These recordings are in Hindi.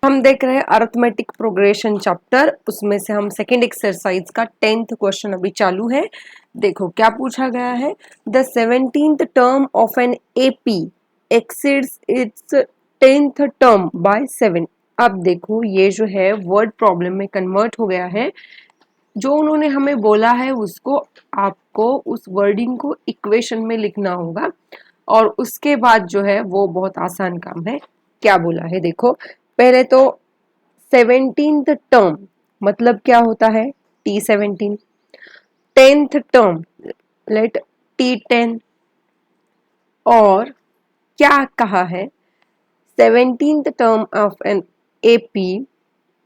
हम देख रहे हैं अरिथमेटिक प्रोग्रेशन चैप्टर, उसमें से हम सेकेंड एक्सरसाइज का 10th क्वेश्चन अभी चालू है। देखो क्या पूछा गया है। The 17th term of an AP exceeds its 10th term by 7। अब देखो ये जो है वर्ड प्रॉब्लम में कन्वर्ट हो गया है। जो उन्होंने हमें बोला है उसको आपको उस वर्डिंग को इक्वेशन में लिखना होगा और उसके बाद जो है वो बहुत आसान काम है। क्या बोला है देखो, पहले तो 17th टर्म मतलब क्या होता है T17, 10th term late T10 और क्या कहा है 17th term of an AP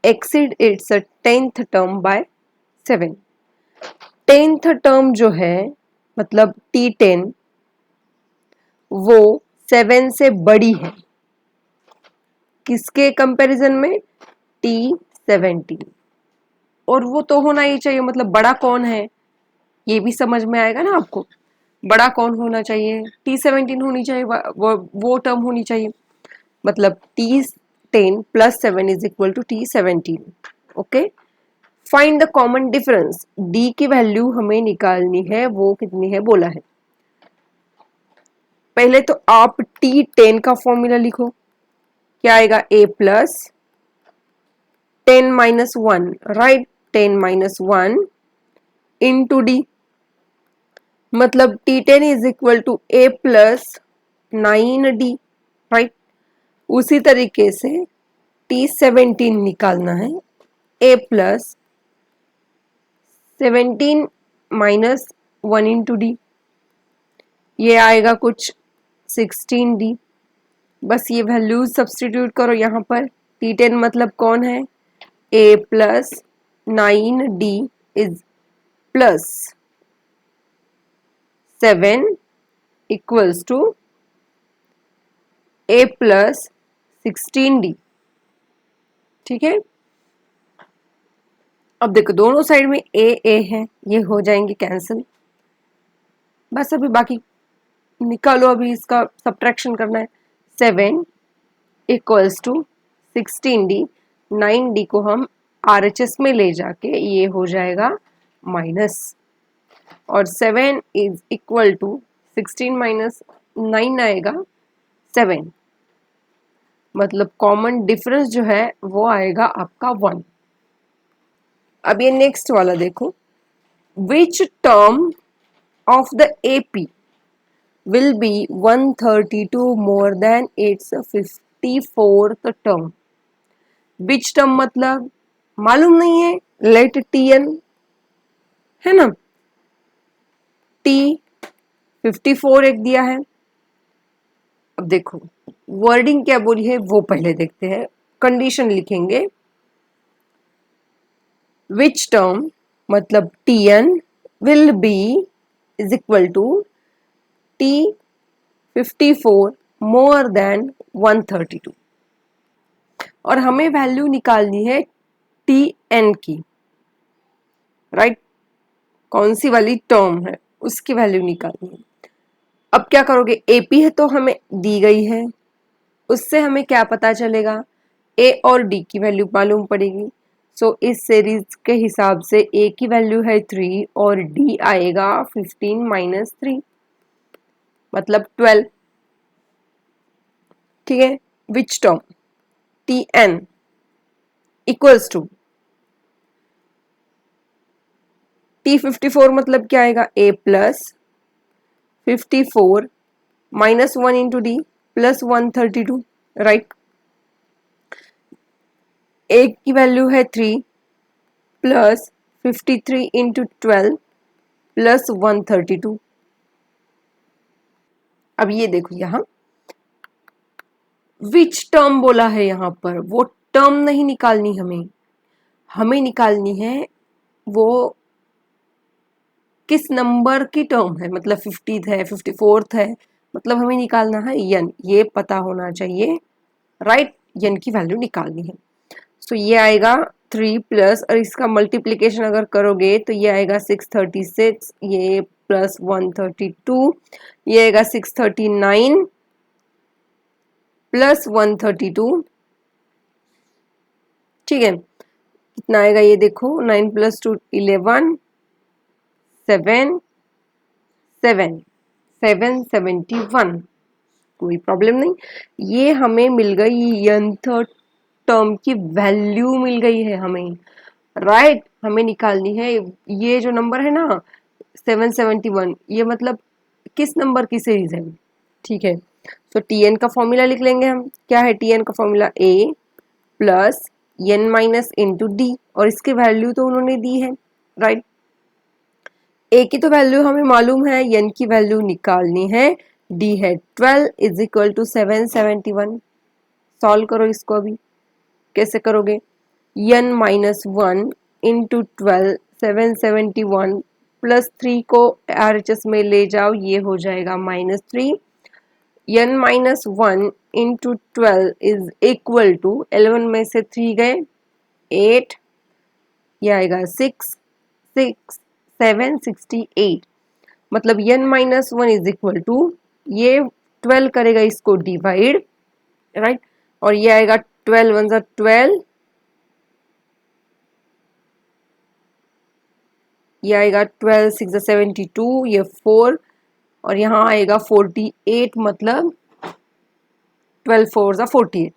exceed its 10th term by 7। 10th term जो है मतलब T10 वो 7 से बड़ी है, किसके कंपैरिजन में T17, और वो तो होना ही चाहिए। मतलब बड़ा कौन है ये भी समझ में आएगा ना आपको। बड़ा कौन होना चाहिए, T17 होनी चाहिए, वो टर्म होनी चाहिए। मतलब T10 plus 7 is equal to T17। Okay, find the common difference. D की वैल्यू हमें निकालनी है, वो कितनी है बोला है। पहले तो आप T10 का फॉर्मूला लिखो, क्या आएगा A plus 10 minus 1, right, 10 minus 1 into D, मतलब T10 is equal to A plus 9D, right. उसी तरीके से T17 निकालना है, A plus 17 minus 1 into D, ये आएगा कुछ 16D। बस ये वैल्यूज सब्सटीट्यूट करो यहाँ पर। T10 मतलब कौन है, A plus 9D is plus 7 equals to A plus 16D। ठीक है, अब देखो दोनों साइड में ए है, ये हो जाएंगे कैंसिल। बस अभी बाकी निकालो, अभी इसका सब्ट्रैक्शन करना है। 7 इक्वल्स टू 16D, 9D को हम RHS में ले जाके ये हो जाएगा माइनस, और 7 इज इक्वल टू 16 माइनस 9 आएगा 7, मतलब कॉमन डिफरेंस जो है वो आएगा आपका 1। अब ये नेक्स्ट वाला देखो, which term of the AP will be 132 more than its 54th term। which term मतलब मालूम नहीं है, let Tn है ना, T54 एक दिया है। अब देखो वर्डिंग क्या बोली है वो पहले देखते हैं, कंडीशन लिखेंगे। which term मतलब Tn will be is equal to T54 more than 132, और हमें वैल्यू निकालनी है Tn की, राइट, कौन सी वाली टर्म है उसकी वैल्यू निकालनी है। अब क्या करोगे, एपी है तो हमें दी गई है, उससे हमें क्या पता चलेगा, ए और डी की वैल्यू मालूम पड़ेगी। सो इस सीरीज के हिसाब से ए की वैल्यू है 3 और डी आएगा 15 माइनस 3 मतलब 12। ठीक है, which term Tn equals to T54 मतलब क्या आएगा, A plus 54 minus 1 into D plus 132, right. A की वैल्यू है 3 प्लस 53 इंटू 12 प्लस 132। अब ये देखो यहाँ विच टर्म बोला है, यहाँ पर वो टर्म नहीं निकालनी, हमें निकालनी है वो किस नंबर की टर्म है, मतलब 50th है 54th है, मतलब हमें निकालना है यन, ये पता होना चाहिए, राइट। यन की वैल्यू निकालनी है। सो ये आएगा 3 प्लस, और इसका मल्टीप्लीकेशन अगर करोगे तो ये आएगा 636, ये प्लस 132, ये आएगा 639 प्लस 132, ठीक है, कितना आएगा ये देखो, 9 + 2 11, 7 7 771, कोई प्रॉब्लम नहीं। ये हमें मिल गई nth टर्म की वैल्यू मिल गई है हमें, राइट। हमें निकालनी है ये जो नंबर है ना 771, ये मतलब किस नंबर की सीरीज है, ठीक है। तो tn का फॉर्मूला लिख लेंगे हम, क्या है tn का formula, a plus n minus into D, और इसकी वैल्यू तो उन्होंने दी है, राइट। a की तो वैल्यू हमें मालूम है, n की वैल्यू निकालनी है, d है 12 इज इक्वल टू 771। सॉल्व करो इसको, अभी कैसे करोगे, n माइनस 1 इंटू 12 771 प्लस 3 को RHS में ले जाओ, ये हो जाएगा -3, n minus 1 into 12 is equal to 11 में से 3 गए 8, यह आएगा 6 6 768, मतलब n minus 1 is equal to, ये 12 करेगा इसको डिवाइड, राइट, और ये आएगा 12 1 12, ये आएगा 12 6 72, ये 4, और यहाँ आएगा 48, मतलब 12 4 48,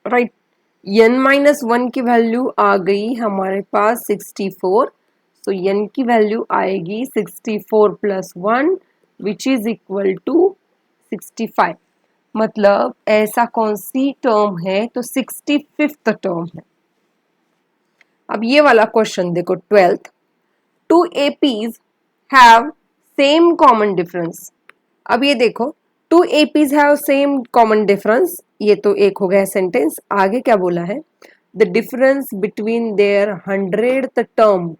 राइट। n माइनस 1 की वैल्यू आ गई हमारे पास 64, तो n की वैल्यू आएगी 64 plus 1 which is equal to 65, मतलब ऐसा कौन सी टर्म है, तो 65th टर्म है। अब ये वाला क्वेश्चन देखो, 12th, 2 APs have same common difference। अब ये देखो, 2 APs have same common difference, ये तो एक हो गया सेंटेंस। आगे क्या बोला है, the difference between their 100th term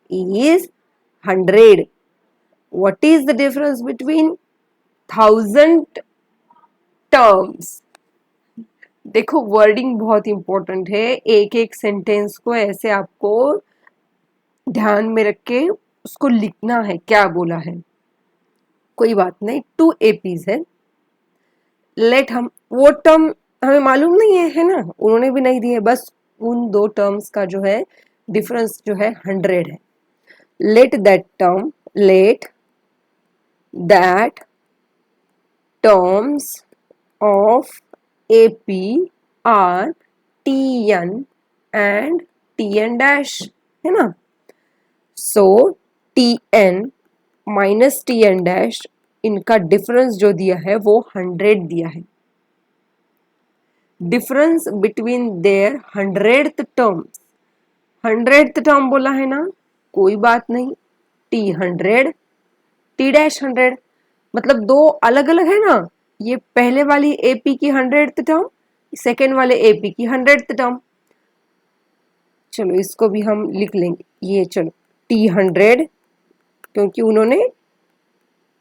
is 100। What is the difference between 1000 terms. देखो वर्डिंग बहुत इंपॉर्टेंट है, एक एक सेंटेंस को ऐसे आपको ध्यान में रख के उसको लिखना है, क्या बोला है। कोई बात नहीं, 2 APs है, लेट हम वो टर्म हमें मालूम नहीं है ना, उन्होंने भी नहीं दी है, बस उन दो टर्म्स का जो है डिफरेंस जो है 100 है। Let that terms of AP are TN एंड TN डैश, है ना। सो TN माइनस TN डैश, इनका डिफरेंस जो दिया है वो 100 दिया है। Difference between their 100th terms, 100th term बोला है ना, कोई बात नहीं, T100 T डैश 100, मतलब दो अलग अलग है ना, ये पहले वाली AP की 100th टर्म, सेकेंड वाले AP की 100th टर्म। चलो इसको भी हम लिख लेंगे, ये चलो T100, क्योंकि उन्होंने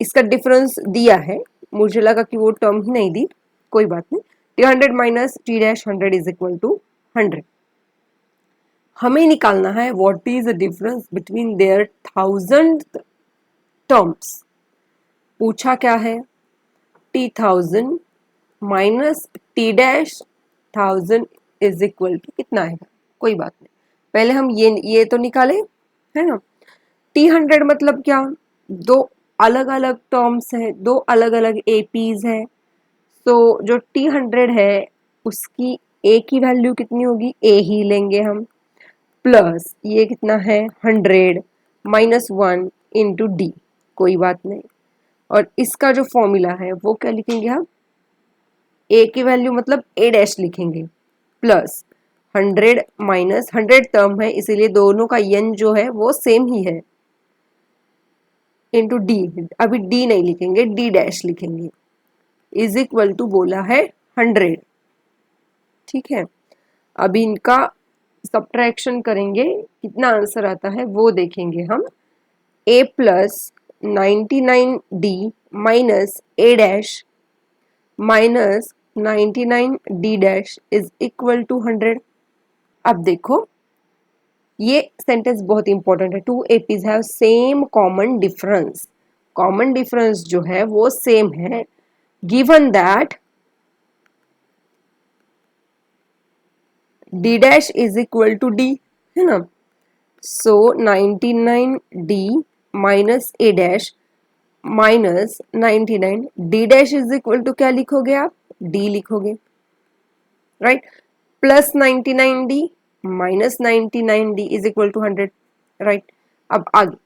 इसका डिफरेंस दिया है, मुझे लगा कि वो टर्म ही नहीं दी, कोई बात नहीं। T100 minus T dash 100 is equal to 100। हमें निकालना है what is the difference between their 1000 terms. पूछा क्या है, T1000 minus T dash 1000 is equal to कितना आएगा, कोई बात नहीं, पहले हम ये तो निकाले, है ना। T100 मतलब क्या, दो अलग अलग टर्म्स हैं, दो अलग अलग APs हैं, तो जो T100 है उसकी A की वैल्यू कितनी होगी, A ही लेंगे हम, प्लस ये कितना है 100 माइनस 1 इंटू डी, कोई बात नहीं, और इसका जो फॉर्मूला है वो क्या लिखेंगे हम, A की वैल्यू मतलब A डैश लिखेंगे, प्लस 100 माइनस 100 टर्म है इसीलिए दोनों का n जो है वो सेम ही है, इंटू डी, अभी डी नहीं लिखेंगे, डी डैश लिखेंगे, इज इक्वल टू बोला है 100, ठीक है। अभी इनका सब्ट्रैक्शन करेंगे, कितना आंसर आता है वो देखेंगे हम। A plus 99D minus A dash minus 99D dash is equal to 100। अब देखो ये सेंटेंस बहुत इंपॉर्टेंट है, 2 APs have same common difference, common difference जो है वो सेम है, given that D dash is equal to D, है ना। So 99d minus A dash minus 99, D dash is equal to क्या लिखोगे आप, डी लिखोगे, right. Plus 99d minus 99d is equal to 100, right. अब आगे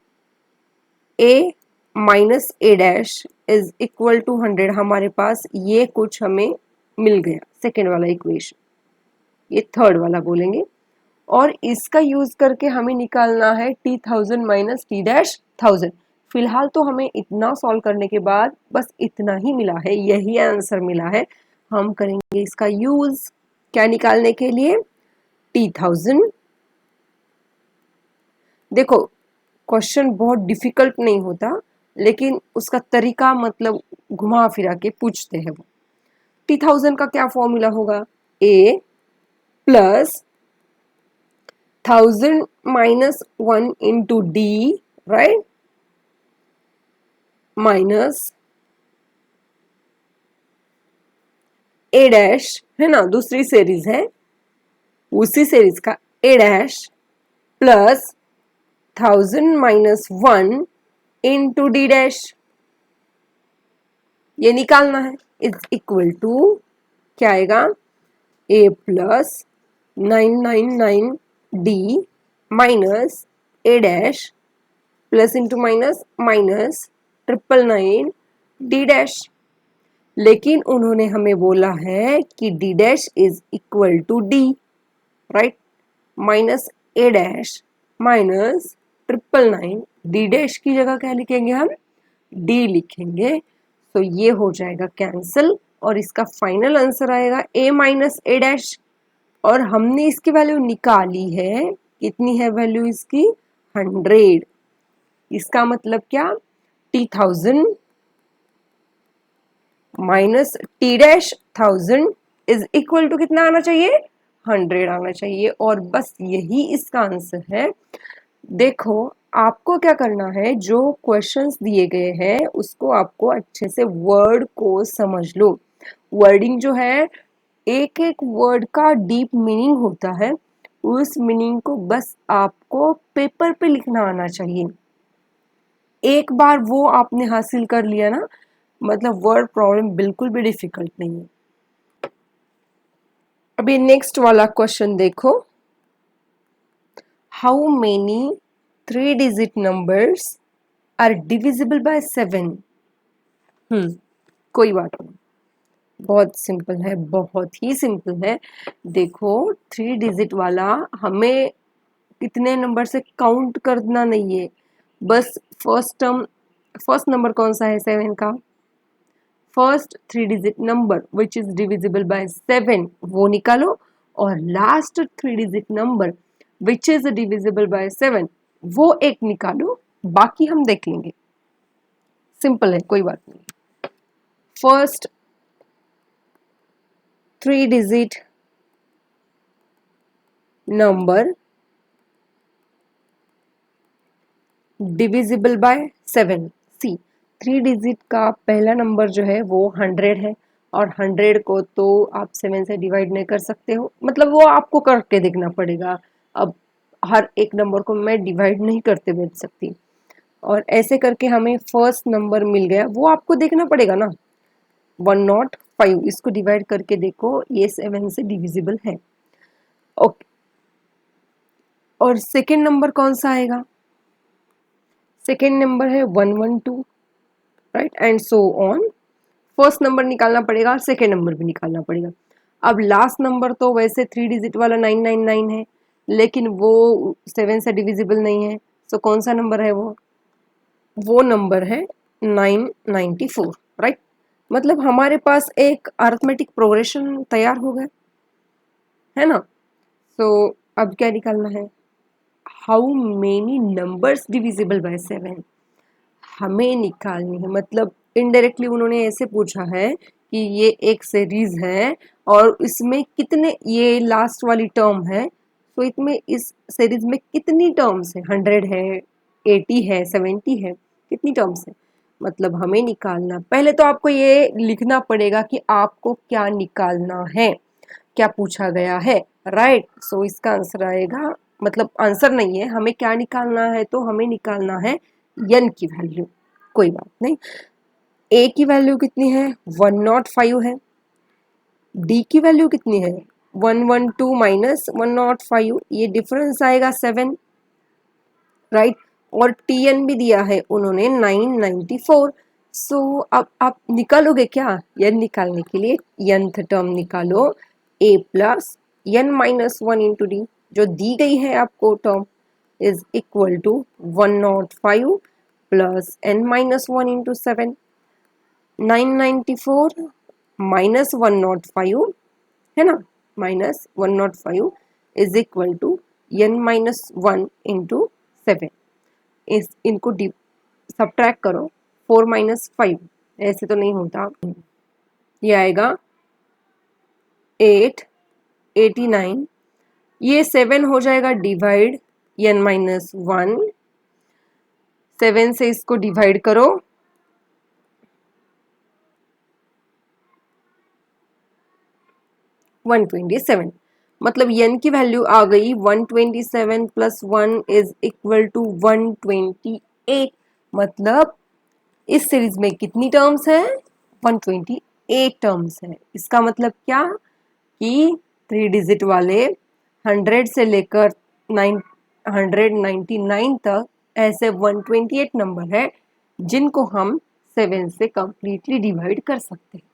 a minus A dash is equal to 100, हमारे पास ये कुछ हमें मिल गया, सेकेंड वाला इक्वेशन, ये थर्ड वाला बोलेंगे। और इसका यूज करके हमें निकालना है t1000 माइनस t डैश 1000। फिलहाल तो हमें इतना सॉल्व करने के बाद बस इतना ही मिला है, यही आंसर मिला है। हम करेंगे इसका यूज क्या निकालने के लिए, t1000। देखो क्वेश्चन बहुत डिफिकल्ट नहीं होता, लेकिन उसका तरीका मतलब घुमा फिरा के पूछते हैं वो। t1000 का क्या फॉर्मूला होगा, a plus 1000 minus 1 into D, right, minus A dash, है ना, दूसरी सीरीज है, उसी सीरीज का A dash plus 1000 minus 1 into D dash, ये निकालना है, इज इक्वल टू क्या आएगा, A plus 999 D minus A dash plus into minus minus 999 D dash. लेकिन उन्होंने हमें बोला है कि D dash is equal to D, right, minus A dash minus 999, D dash की जगह क्या लिखेंगे हम, डी लिखेंगे। तो ये हो जाएगा कैंसिल और इसका फाइनल आंसर आएगा ए माइनस ए डैश। और हमने इसकी वैल्यू निकाली है, कितनी है वैल्यू इसकी, 100। इसका मतलब क्या, t1000 minus T dash 1000 is equal to कितना आना चाहिए, 100 आना चाहिए। और बस यही इसका आंसर है। देखो आपको क्या करना है, जो क्वेश्चंस दिए गए हैं उसको आपको अच्छे से वर्ड को समझ लो। वर्डिंग जो है, एक एक वर्ड का डीप मीनिंग होता है, उस मीनिंग को बस आपको पेपर पे लिखना आना चाहिए। एक बार वो आपने हासिल कर लिया ना, मतलब वर्ड प्रॉब्लम बिल्कुल भी डिफिकल्ट नहीं है। अभी नेक्स्ट वाला क्वेश्चन देखो, how many 3 digit numbers are divisible by 7। कोई बात नहीं, बहुत सिंपल है, बहुत ही सिंपल है। देखो 3 डिजिट वाला हमें कितने नंबर से काउंट करना नहीं है, बस फर्स्ट नंबर कौन सा है, 7 का, first 3 digit number which is divisible by 7 वो निकालो, और last 3 digit number which is divisible by 7 वो एक निकालो, बाकी हम देख लेंगे। सिंपल है, कोई बात नहीं। First 3 digit number divisible by 7, see 3 digit का पहला नंबर जो है वो 100 है, और 100 को तो आप 7 से डिवाइड नहीं कर सकते हो, मतलब वो आपको करके देखना पड़ेगा। अब हर एक नंबर को मैं डिवाइड नहीं करते बैठ सकती, और ऐसे करके हमें फर्स्ट नंबर मिल गया, वो आपको देखना पड़ेगा ना, 105, इसको डिवाइड करके देखो, ये 7 से डिविजिबल है, ओके। और सेकेंड नंबर कौन सा आएगा, सेकेंड नंबर है 112, right, and so on. First number निकालना पड़ेगा, सेकेंड नंबर भी निकालना पड़ेगा। अब लास्ट नंबर तो वैसे 3 डिजिट वाला 999 है, लेकिन वो 7 से डिविजिबल नहीं है, सो कौन सा नंबर है वो नंबर है 994, राइट। मतलब हमारे पास एक अरिथमेटिक प्रोग्रेशन तैयार हो गया है ना। सो अब क्या निकालना है, how many numbers divisible by 7 हमें निकालनी है। मतलब इनडायरेक्टली उन्होंने ऐसे पूछा है कि ये एक सीरीज है और इसमें कितने, ये लास्ट वाली टर्म है, तो इसमें इस सीरीज में कितनी टर्म्स है, 100 है, 80 है, 70 है, कितनी टर्म्स है, मतलब हमें निकालना। पहले तो आपको ये लिखना पड़ेगा कि आपको क्या निकालना है, क्या पूछा गया है, राइट। सो इसका आंसर आएगा, मतलब आंसर नहीं है, हमें क्या निकालना है, तो हमें निकालना है n की वैल्यू। कोई बात नहीं। a की वैल्यू कितनी है, 105 है। d की वैल्यू कितनी है, 112 माइनस 105, ये डिफरेंस आएगा 7, राइट। और tn भी दिया है उन्होंने 994। सो अब आप निकालोगे क्या, n निकालने के लिए nth टर्म निकालो, a plus n minus 1 into D, जो दी गई है आपको term, is equal to 105 plus n minus 1 into 7, 994 minus 105 है ना, minus 105 is equal to n minus 1 into 7। इनको सब्ट्रैक्ट करो, 4 माइनस 5, ऐसे तो नहीं होता, ये आएगा 8, 89, ये 7 हो जाएगा डिवाइड n माइनस 1, 7 से इसको डिवाइड करो, 127, मतलब n की वैल्यू आ गई 127 प्लस 1 इज इक्वल टू 128। मतलब इस सीरीज में कितनी टर्म्स है, 128 टर्म्स है। इसका मतलब क्या कि 3 डिजिट वाले 100 से लेकर 999 तक ऐसे 128 नंबर है जिनको हम 7 से कंप्लीटली डिवाइड कर सकते हैं।